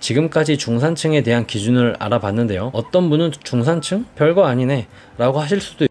지금까지 중산층에 대한 기준을 알아봤는데요. 어떤 분은 중산층? 별거 아니네 라고 하실 수도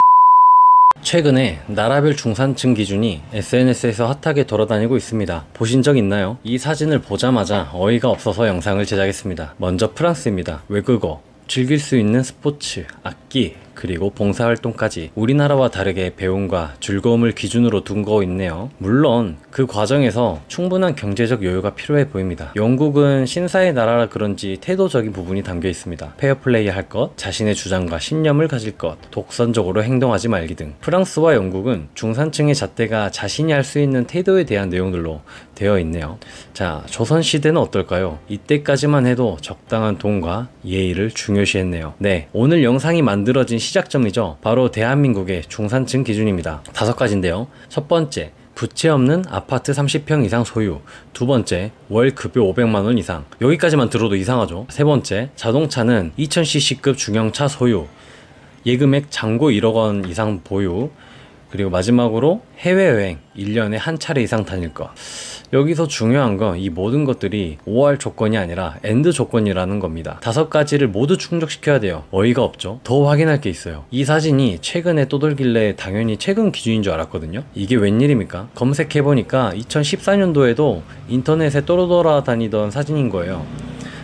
최근에 나라별 중산층 기준이 SNS에서 핫하게 돌아다니고 있습니다. 보신 적 있나요? 이 사진을 보자마자 어이가 없어서 영상을 제작했습니다. 먼저 프랑스입니다. 외국어, 즐길 수 있는 스포츠, 악기, 그리고 봉사활동까지 우리나라와 다르게 배움과 즐거움을 기준으로 둔 거 있네요. 물론 그 과정에서 충분한 경제적 여유가 필요해 보입니다. 영국은 신사의 나라라 그런지 태도적인 부분이 담겨 있습니다. 페어플레이 할 것, 자신의 주장과 신념을 가질 것, 독선적으로 행동하지 말기 등. 프랑스와 영국은 중산층의 잣대가 자신이 할 수 있는 태도에 대한 내용들로 되어 있네요. 자, 조선시대는 어떨까요? 이때까지만 해도 적당한 돈과 예의를 중요시했네요. 네, 오늘 영상이 만들어진 시작점이죠. 바로 대한민국의 중산층 기준입니다. 5가지인데요. 첫 번째, 부채 없는 아파트 30평 이상 소유. 두 번째, 월 급여 500만원 이상. 여기까지만 들어도 이상하죠. 세 번째, 자동차는 2000cc급 중형차 소유. 예금액 잔고 1억원 이상 보유. 그리고 마지막으로 해외여행 1년에 한 차례 이상 다닐 것. 여기서 중요한 건 이 모든 것들이 OR 조건이 아니라 AND 조건이라는 겁니다. 5가지를 모두 충족시켜야 돼요. 어이가 없죠. 더 확인할 게 있어요. 이 사진이 최근에 떠돌길래 당연히 최근 기준인 줄 알았거든요. 이게 웬일입니까? 검색해보니까 2014년도에도 인터넷에 떠돌아다니던 사진인 거예요.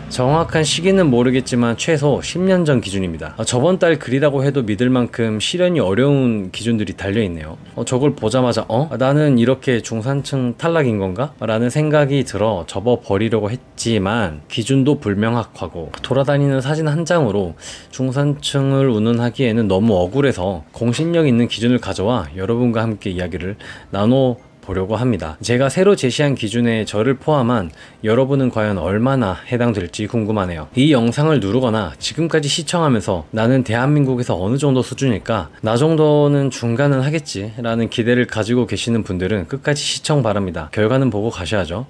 정확한 시기는 모르겠지만 최소 10년 전 기준입니다. 저번 달 글이라고 해도 믿을 만큼 실현이 어려운 기준들이 달려있네요. 저걸 보자마자 나는 이렇게 중산층 탈락인 건가? 라는 생각이 들어 접어버리려고 했지만 기준도 불명확하고 돌아다니는 사진 한 장으로 중산층을 운운하기에는 너무 억울해서 공신력 있는 기준을 가져와 여러분과 함께 이야기를 보려고 합니다. 제가 새로 제시한 기준에 저를 포함한 여러분은 과연 얼마나 해당될지 궁금하네요. 이 영상을 누르거나 지금까지 시청하면서 나는 대한민국에서 어느 정도 수준일까? 나 정도는 중간은 하겠지 라는 기대를 가지고 계시는 분들은 끝까지 시청 바랍니다. 결과는 보고 가셔야죠.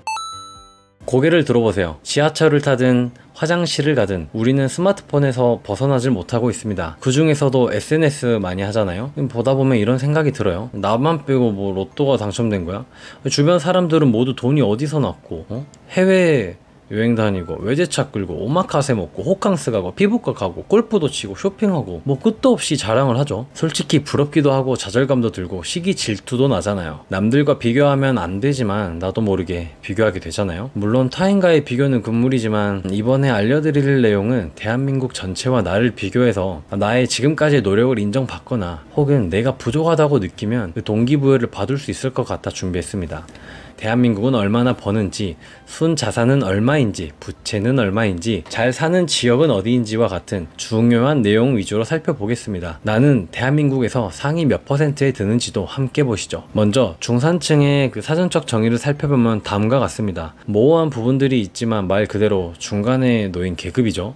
고개를 들어보세요. 지하철을 타든 화장실을 가든 우리는 스마트폰에서 벗어나질 못하고 있습니다. 그 중에서도 SNS 많이 하잖아요. 보다 보면 이런 생각이 들어요. 나만 빼고 뭐 로또가 당첨된 거야? 주변 사람들은 모두 돈이 어디서 났고 해외 여행 다니고 외제차 끌고 오마카세 먹고 호캉스 가고 피부과 가고 골프도 치고 쇼핑하고 뭐 끝도 없이 자랑을 하죠. 솔직히 부럽기도 하고 좌절감도 들고 시기 질투도 나잖아요. 남들과 비교하면 안 되지만 나도 모르게 비교하게 되잖아요. 물론 타인과의 비교는 금물이지만 이번에 알려드릴 내용은 대한민국 전체와 나를 비교해서 나의 지금까지의 노력을 인정받거나 혹은 내가 부족하다고 느끼면 그 동기부여를 받을 수 있을 것 같아 준비했습니다. 대한민국은 얼마나 버는지, 순자산은 얼마인지, 부채는 얼마인지, 잘 사는 지역은 어디인지와 같은 중요한 내용 위주로 살펴보겠습니다. 나는 대한민국에서 상위 몇 %에 드는지도 함께 보시죠. 먼저 중산층의 그 사전적 정의를 살펴보면 다음과 같습니다. 모호한 부분들이 있지만 말 그대로 중간에 놓인 계급이죠.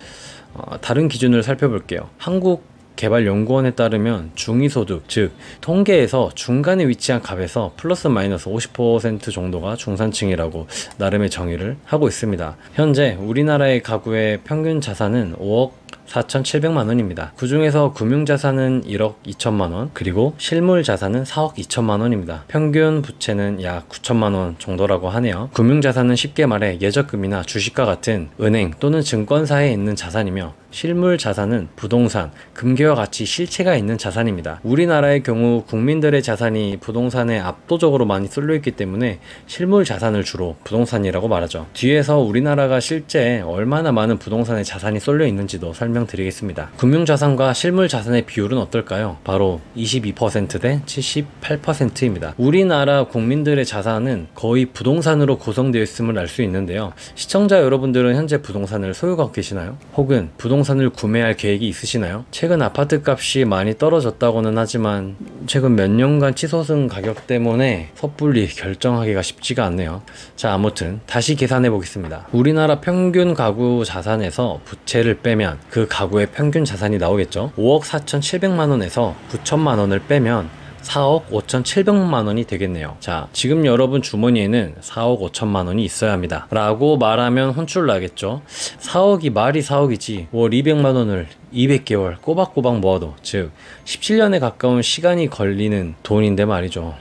다른 기준을 살펴볼게요. 한국개발연구원에 따르면 중위소득, 즉 통계에서 중간에 위치한 값에서 플러스 마이너스 50% 정도가 중산층이라고 나름의 정의를 하고 있습니다. 현재 우리나라의 가구의 평균 자산은 5억 4,700만원입니다. 그 중에서 금융자산은 1억 2천만원, 그리고 실물자산은 4억 2천만원입니다. 평균 부채는 약 9천만원 정도라고 하네요. 금융자산은 쉽게 말해 예적금이나 주식과 같은 은행 또는 증권사에 있는 자산이며, 실물 자산은 부동산, 금괴와 같이 실체가 있는 자산입니다. 우리나라의 경우 국민들의 자산이 부동산에 압도적으로 많이 쏠려 있기 때문에 실물 자산을 주로 부동산이라고 말하죠. 뒤에서 우리나라가 실제 얼마나 많은 부동산에 자산이 쏠려 있는지도 설명드리겠습니다. 금융자산과 실물 자산의 비율은 어떨까요? 바로 22% 대 78%입니다. 우리나라 국민들의 자산은 거의 부동산으로 구성되어 있음을 알 수 있는데요. 시청자 여러분들은 현재 부동산을 소유하고 계시나요? 혹은 부동산을 구매할 계획이 있으시나요? 최근 아파트 값이 많이 떨어졌다고는 하지만 최근 몇 년간 치솟은 가격 때문에 섣불리 결정하기가 쉽지가 않네요. 자, 아무튼 다시 계산해 보겠습니다. 우리나라 평균 가구 자산에서 부채를 빼면 그 가구의 평균 자산이 나오겠죠. 5억 4,700만원에서 9천만원을 빼면 4억 5,700만원이 되겠네요. 자, 지금 여러분 주머니에는 4억 5천만원이 있어야 합니다 라고 말하면 혼쭐 나겠죠. 4억이 말이 4억이지 월 200만원을 200개월 꼬박꼬박 모아도, 즉 17년에 가까운 시간이 걸리는 돈인데 말이죠.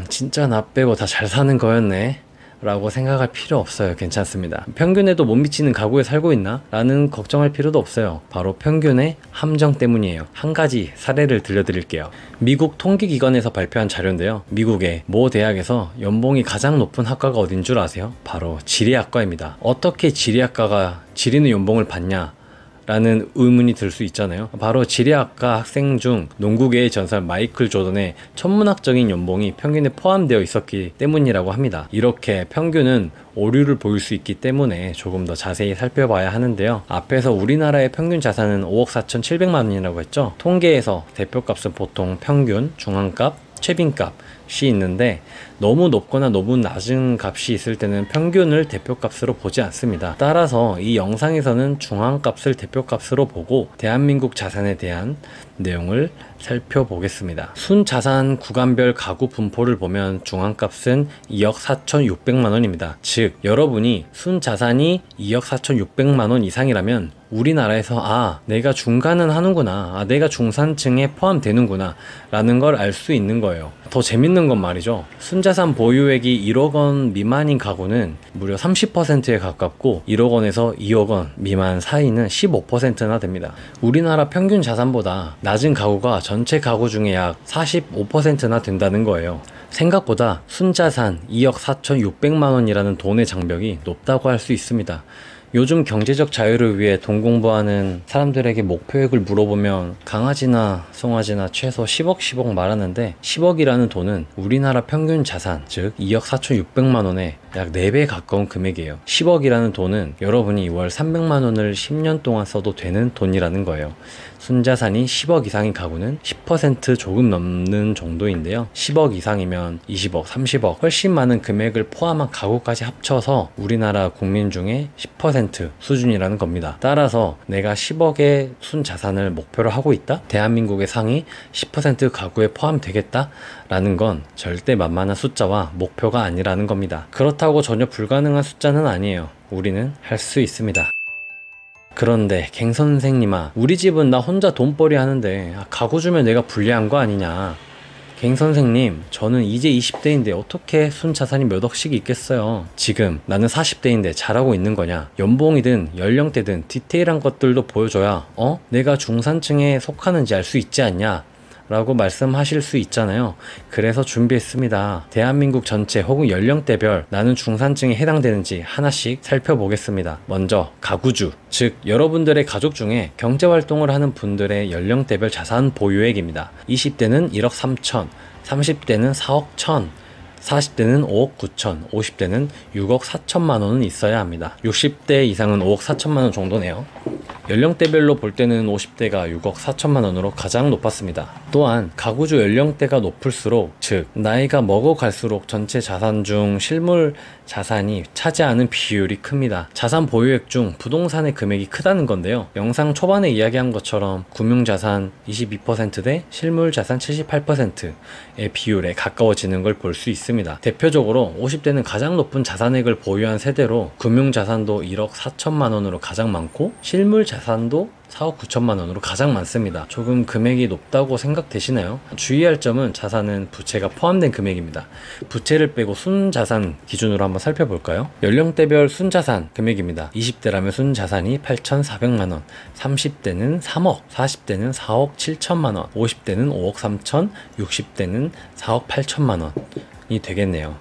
진짜 나 빼고 다 잘 사는 거였네 라고 생각할 필요 없어요. 괜찮습니다. 평균에도 못 미치는 가구에 살고 있나? 라는 걱정할 필요도 없어요. 바로 평균의 함정 때문이에요. 한 가지 사례를 들려드릴게요. 미국 통계기관에서 발표한 자료인데요. 미국의 모 대학에서 연봉이 가장 높은 학과가 어딘 줄 아세요? 바로 지리학과입니다. 어떻게 지리학과가 지리는 연봉을 받냐? 라는 의문이 들 수 있잖아요. 바로 지리학과 학생 중 농구계의 전설 마이클 조던의 천문학적인 연봉이 평균에 포함되어 있었기 때문이라고 합니다. 이렇게 평균은 오류를 보일 수 있기 때문에 조금 더 자세히 살펴봐야 하는데요. 앞에서 우리나라의 평균 자산은 5억 4,700만 원이라고 했죠. 통계에서 대표값은 보통 평균, 중앙값, 최빈값이 있는데 너무 높거나 너무 낮은 값이 있을 때는 평균을 대표값으로 보지 않습니다. 따라서 이 영상에서는 중앙값을 대표값으로 보고 대한민국 자산에 대한 내용을 살펴보겠습니다. 순자산 구간별 가구 분포를 보면 중앙값은 2억 4,600만 원입니다. 즉 여러분이 순자산이 2억 4,600만 원 이상이라면 우리나라에서 내가 중간은 하는구나, 내가 중산층에 포함되는구나 라는 걸 알 수 있는 거예요. 더 재밌는 건 말이죠. 순자산 보유액이 1억 원 미만인 가구는 무려 30%에 가깝고 1억 원에서 2억 원 미만 사이는 15%나 됩니다. 우리나라 평균 자산보다 낮은 가구가 전체 가구 중에 약 45%나 된다는 거예요. 생각보다 순자산 2억 4,600만 원이라는 돈의 장벽이 높다고 할 수 있습니다. 요즘 경제적 자유를 위해 돈 공부하는 사람들에게 목표액을 물어보면 강아지나 송아지나 최소 10억 말하는데 10억이라는 돈은 우리나라 평균 자산 즉 2억 4,600만 원에 약 4배 가까운 금액이에요. 10억이라는 돈은 여러분이 월 300만 원을 10년 동안 써도 되는 돈이라는 거예요. 순자산이 10억 이상인 가구는 10% 조금 넘는 정도인데요. 10억 이상이면 20억, 30억 훨씬 많은 금액을 포함한 가구까지 합쳐서 우리나라 국민 중에 10% 수준이라는 겁니다. 따라서 내가 10억의 순자산을 목표로 하고 있다? 대한민국의 상위 10% 가구에 포함되겠다? 라는 건 절대 만만한 숫자와 목표가 아니라는 겁니다. 그렇다고 전혀 불가능한 숫자는 아니에요. 우리는 할 수 있습니다. 그런데 갱 선생님아, 우리 집은 나 혼자 돈벌이 하는데 가구 주면 내가 불리한 거 아니냐? 갱 선생님, 저는 이제 20대인데 어떻게 순자산이 몇 억씩 있겠어요? 지금 나는 40대인데 잘하고 있는 거냐? 연봉이든 연령대든 디테일한 것들도 보여줘야 내가 중산층에 속하는지 알 수 있지 않냐? 라고 말씀하실 수 있잖아요. 그래서 준비했습니다. 대한민국 전체 혹은 연령대별 나는 중산층에 해당되는지 하나씩 살펴보겠습니다. 먼저 가구주, 즉 여러분들의 가족 중에 경제활동을 하는 분들의 연령대별 자산 보유액입니다. 20대는 1억 3천, 30대는 4억 1천, 40대는 5억 9천, 50대는 6억 4천만 원은 있어야 합니다. 60대 이상은 5억 4천만 원 정도네요. 연령대별로 볼 때는 50대가 6억 4천만 원으로 가장 높았습니다. 또한 가구주 연령대가 높을수록, 즉 나이가 먹어갈수록 전체 자산 중 실물 자산이 차지하는 비율이 큽니다. 자산 보유액 중 부동산의 금액이 크다는 건데요. 영상 초반에 이야기한 것처럼 금융자산 22%대 실물자산 78%의 비율에 가까워지는 걸 볼 수 있습니다. 대표적으로 50대는 가장 높은 자산액을 보유한 세대로 금융자산도 1억 4천만 원으로 가장 많고 실물자산도 4억 9천만 원으로 가장 많습니다. 조금 금액이 높다고 생각되시나요? 주의할 점은 자산은 부채가 포함된 금액입니다. 부채를 빼고 순자산 기준으로 한번 살펴볼까요? 연령대별 순자산 금액입니다. 20대라면 순자산이 8,400만 원, 30대는 3억, 40대는 4억 7천만 원, 50대는 5억 3천, 60대는 4억 8천만 원. 이 되겠네요.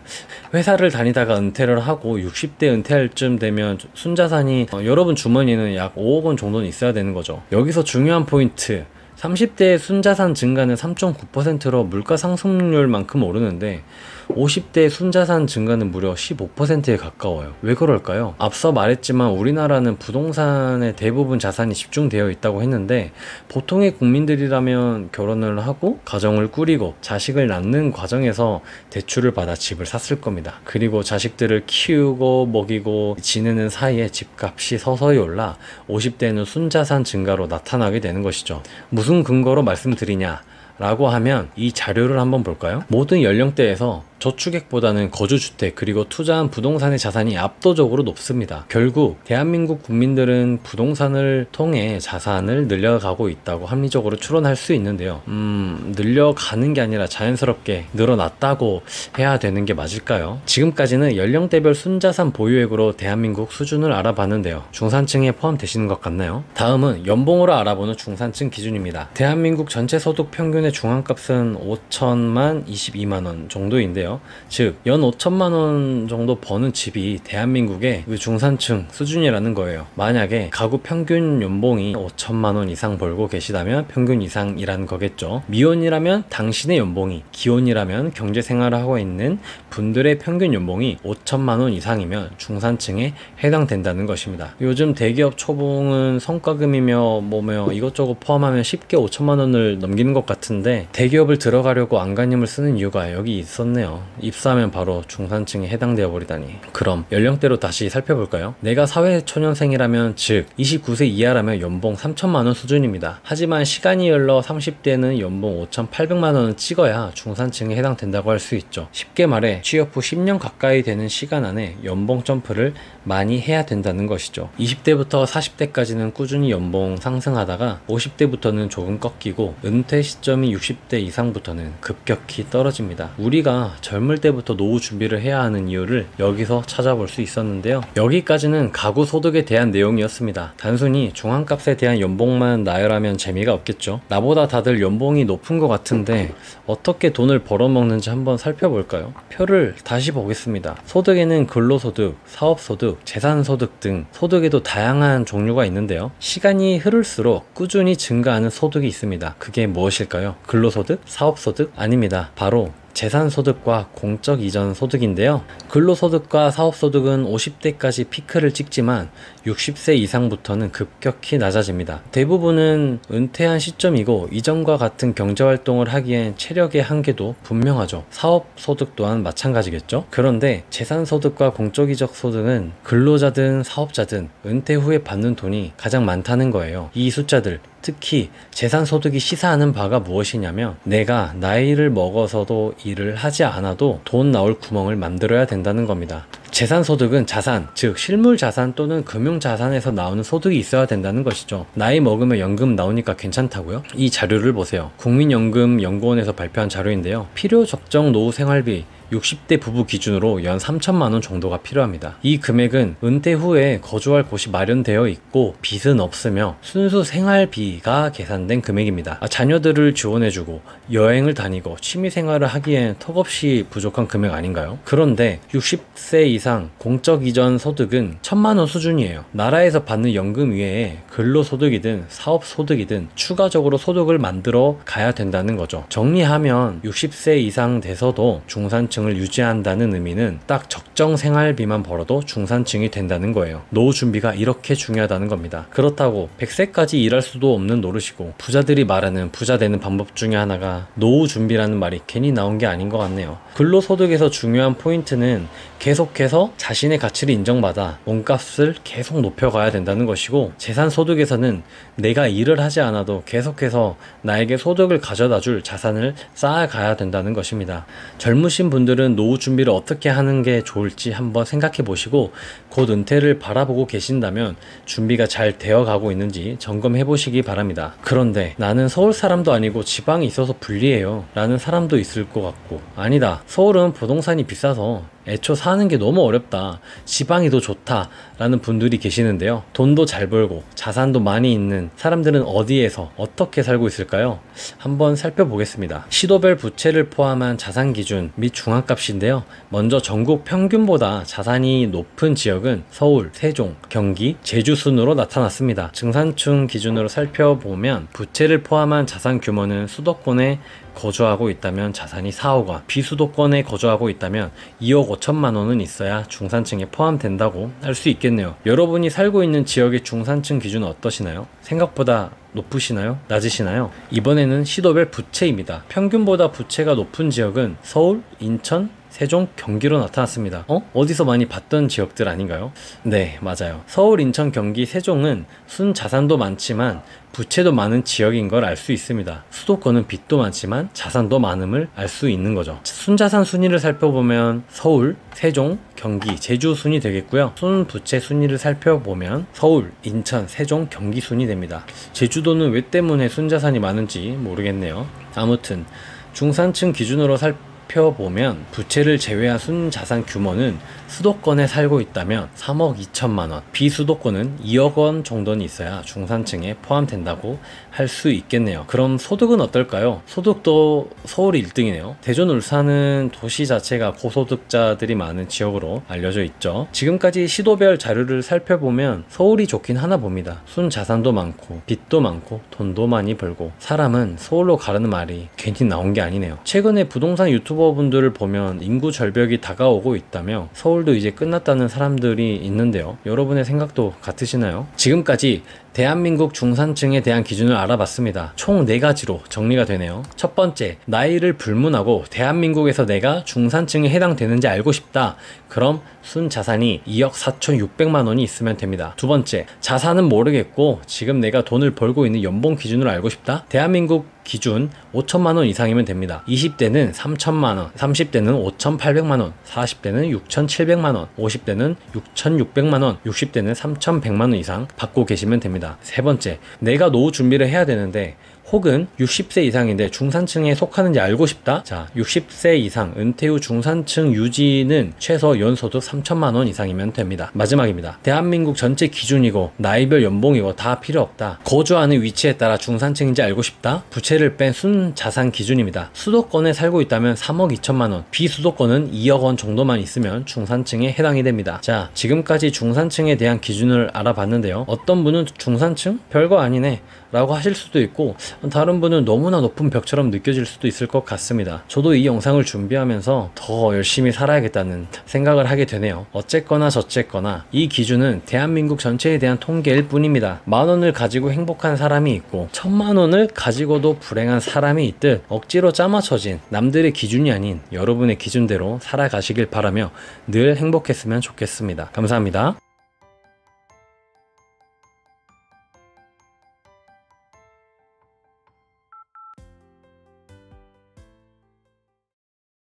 회사를 다니다가 은퇴를 하고 60대 은퇴할 쯤 되면 순자산이 여러분 주머니는 약 5억 원 정도는 있어야 되는 거죠. 여기서 중요한 포인트, 30대의 순자산 증가는 3.9%로 물가 상승률만큼 오르는데 50대의 순자산 증가는 무려 15%에 가까워요. 왜 그럴까요? 앞서 말했지만 우리나라는 부동산에 대부분 자산이 집중되어 있다고 했는데 보통의 국민들이라면 결혼을 하고 가정을 꾸리고 자식을 낳는 과정에서 대출을 받아 집을 샀을 겁니다. 그리고 자식들을 키우고 먹이고 지내는 사이에 집값이 서서히 올라 50대는 순자산 증가로 나타나게 되는 것이죠. 무슨 근거로 말씀드리냐 라고 하면 이 자료를 한번 볼까요? 모든 연령대에서 저축액보다는 거주주택 그리고 투자한 부동산의 자산이 압도적으로 높습니다. 결국 대한민국 국민들은 부동산을 통해 자산을 늘려가고 있다고 합리적으로 추론할 수 있는데요. 늘려가는 게 아니라 자연스럽게 늘어났다고 해야 되는 게 맞을까요? 지금까지는 연령대별 순자산 보유액으로 대한민국 수준을 알아봤는데요. 중산층에 포함되시는 것 같나요? 다음은 연봉으로 알아보는 중산층 기준입니다. 대한민국 전체 소득 평균의 중앙값은 5천만 22만원 정도인데요. 즉, 연 5천만원 정도 버는 집이 대한민국의 중산층 수준이라는 거예요. 만약에 가구 평균 연봉이 5천만원 이상 벌고 계시다면 평균 이상이라는 거겠죠. 미혼이라면 당신의 연봉이, 기혼이라면 경제생활을 하고 있는 분들의 평균 연봉이 5천만원 이상이면 중산층에 해당된다는 것입니다. 요즘 대기업 초봉은 성과금이며 뭐며 이것저것 포함하면 쉽게 5천만원을 넘기는 것 같은데 대기업을 들어가려고 안간힘을 쓰는 이유가 여기 있었네요. 입사하면 바로 중산층에 해당되어 버리다니. 그럼 연령대로 다시 살펴볼까요? 내가 사회초년생이라면, 즉 29세 이하라면 연봉 3천만원 수준입니다. 하지만 시간이 흘러 30대는 연봉 5,800만원을 찍어야 중산층에 해당된다고 할 수 있죠. 쉽게 말해 취업 후 10년 가까이 되는 시간 안에 연봉 점프를 많이 해야 된다는 것이죠. 20대부터 40대까지는 꾸준히 연봉 상승하다가 50대부터는 조금 꺾이고 은퇴 시점이 60대 이상부터는 급격히 떨어집니다. 우리가 젊을 때부터 노후 준비를 해야 하는 이유를 여기서 찾아볼 수 있었는데요. 여기까지는 가구 소득에 대한 내용이었습니다. 단순히 중앙값에 대한 연봉만 나열하면 재미가 없겠죠. 나보다 다들 연봉이 높은 것 같은데 어떻게 돈을 벌어먹는지 한번 살펴볼까요? 표를 다시 보겠습니다. 소득에는 근로소득, 사업소득, 재산소득 등 소득에도 다양한 종류가 있는데요. 시간이 흐를수록 꾸준히 증가하는 소득이 있습니다. 그게 무엇일까요? 근로소득? 사업소득? 아닙니다. 바로 재산소득과 공적 이전 소득인데요. 근로소득과 사업소득은 50대까지 피크를 찍지만 60세 이상부터는 급격히 낮아집니다. 대부분은 은퇴한 시점이고 이전과 같은 경제활동을 하기엔 체력의 한계도 분명하죠. 사업소득 또한 마찬가지겠죠. 그런데 재산소득과 공적 이전 소득은 근로자든 사업자든 은퇴 후에 받는 돈이 가장 많다는 거예요. 이 숫자들, 특히 재산소득이 시사하는 바가 무엇이냐면 내가 나이를 먹어서도 일을 하지 않아도 돈 나올 구멍을 만들어야 된다는 겁니다. 재산소득은 자산, 즉 실물자산 또는 금융자산에서 나오는 소득이 있어야 된다는 것이죠. 나이 먹으면 연금 나오니까 괜찮다고요? 이 자료를 보세요. 국민연금연구원에서 발표한 자료인데요. 필요적정 노후생활비 60대 부부 기준으로 연 3천만원 정도가 필요합니다. 이 금액은 은퇴 후에 거주할 곳이 마련되어 있고 빚은 없으며 순수 생활비가 계산된 금액입니다. 자녀들을 지원해주고 여행을 다니고 취미생활을 하기엔 턱없이 부족한 금액 아닌가요? 그런데 60세 이상 공적 이전 소득은 1,000만원 수준이에요. 나라에서 받는 연금 외에 근로소득이든 사업소득이든 추가적으로 소득을 만들어 가야 된다는 거죠. 정리하면 60세 이상 돼서도 중산층 을 유지한다는 의미는 딱 적정 생활비만 벌어도 중산층이 된다는 거예요. 노후 준비가 이렇게 중요하다는 겁니다. 그렇다고 100세까지 일할 수도 없는 노릇이고 부자들이 말하는 부자 되는 방법 중에 하나가 노후 준비라는 말이 괜히 나온 게 아닌 것 같네요. 근로소득에서 중요한 포인트는 계속해서 자신의 가치를 인정받아 몸값을 계속 높여가야 된다는 것이고, 재산소득에서는 내가 일을 하지 않아도 계속해서 나에게 소득을 가져다 줄 자산을 쌓아가야 된다는 것입니다. 젊으신 분들은 노후 준비를 어떻게 하는 게 좋을지 한번 생각해 보시고 곧 은퇴를 바라보고 계신다면 준비가 잘 되어가고 있는지 점검해 보시기 바랍니다. 그런데 나는 서울 사람도 아니고 지방에 있어서 불리해요 라는 사람도 있을 것 같고, 아니다, 서울은 부동산이 비싸서 애초 사는 게 너무 어렵다, 지방이 더 좋다 라는 분들이 계시는데요. 돈도 잘 벌고 자산도 많이 있는 사람들은 어디에서 어떻게 살고 있을까요? 한번 살펴보겠습니다. 시도별 부채를 포함한 자산 기준 및 중앙값인데요. 먼저 전국 평균보다 자산이 높은 지역은 서울, 세종, 경기, 제주 순으로 나타났습니다. 중산층 기준으로 살펴보면 부채를 포함한 자산 규모는 수도권에 거주하고 있다면 자산이 4억 원, 비수도권에 거주하고 있다면 2억 5천만 원은 있어야 중산층에 포함된다고 할 수 있겠네요. 여러분이 살고 있는 지역의 중산층 기준은 어떠시나요? 생각보다 높으시나요? 낮으시나요? 이번에는 시도별 부채입니다. 평균보다 부채가 높은 지역은 서울, 인천, 세종, 경기로 나타났습니다. 어디서 많이 봤던 지역들 아닌가요? 네, 맞아요. 서울, 인천, 경기, 세종은 순자산도 많지만 부채도 많은 지역인 걸 알 수 있습니다. 수도권은 빚도 많지만 자산도 많음을 알 수 있는 거죠. 순자산 순위를 살펴보면 서울, 세종, 경기, 제주 순이 되겠고요. 순부채 순위를 살펴보면 서울, 인천, 세종, 경기 순이 됩니다. 제주도는 왜 때문에 순자산이 많은지 모르겠네요. 아무튼 중산층 기준으로 살펴보면 부채를 제외한 순자산 규모는 수도권에 살고 있다면 3억 2천만 원, 비수도권은 2억 원 정도는 있어야 중산층에 포함된다고 할 수 있겠네요. 그럼 소득은 어떨까요? 소득도 서울이 1등이네요. 대전, 울산은 도시 자체가 고소득자들이 많은 지역으로 알려져 있죠. 지금까지 시도별 자료를 살펴보면 서울이 좋긴 하나 봅니다. 순자산도 많고 빚도 많고 돈도 많이 벌고 사람은 서울로 가라는 말이 괜히 나온 게 아니네요. 최근에 부동산 유튜버분들을 보면 인구 절벽이 다가오고 있다며 서울도 이제 끝났다는 사람들이 있는데요. 여러분의 생각도 같으시나요? 지금까지 대한민국 중산층에 대한 기준을 알아봤습니다. 총 4가지로 정리가 되네요. 첫 번째, 나이를 불문하고 대한민국에서 내가 중산층에 해당되는지 알고 싶다. 그럼 순자산이 2억 4,600만 원이 있으면 됩니다. 두 번째, 자산은 모르겠고 지금 내가 돈을 벌고 있는 연봉 기준으로 알고 싶다. 대한민국 기준 5천만 원 이상이면 됩니다. 20대는 3천만 원, 30대는 5,800만 원, 40대는 6,700만 원, 50대는 6,600만 원, 60대는 3,100만 원 이상 받고 계시면 됩니다. 세 번째, 내가 노후 준비를 해야 되는데 혹은 60세 이상인데 중산층에 속하는지 알고 싶다. 자, 60세 이상 은퇴 후 중산층 유지는 최소 연소득 3천만 원 이상이면 됩니다. 마지막입니다. 대한민국 전체 기준이고 나이별 연봉이고 다 필요 없다. 거주하는 위치에 따라 중산층인지 알고 싶다. 부채를 뺀 순자산 기준입니다. 수도권에 살고 있다면 3억 2천만 원, 비수도권은 2억 원 정도만 있으면 중산층에 해당이 됩니다. 자, 지금까지 중산층에 대한 기준을 알아봤는데요. 어떤 분은 중산층? 별거 아니네 라고 하실 수도 있고 다른 분은 너무나 높은 벽처럼 느껴질 수도 있을 것 같습니다. 저도 이 영상을 준비하면서 더 열심히 살아야겠다는 생각을 하게 되네요. 어쨌거나 저쨌거나 이 기준은 대한민국 전체에 대한 통계일 뿐입니다. 10,000원을 가지고 행복한 사람이 있고 1,000,000원을 가지고도 불행한 사람이 있듯 억지로 짜맞춰진 남들의 기준이 아닌 여러분의 기준대로 살아가시길 바라며 늘 행복했으면 좋겠습니다. 감사합니다.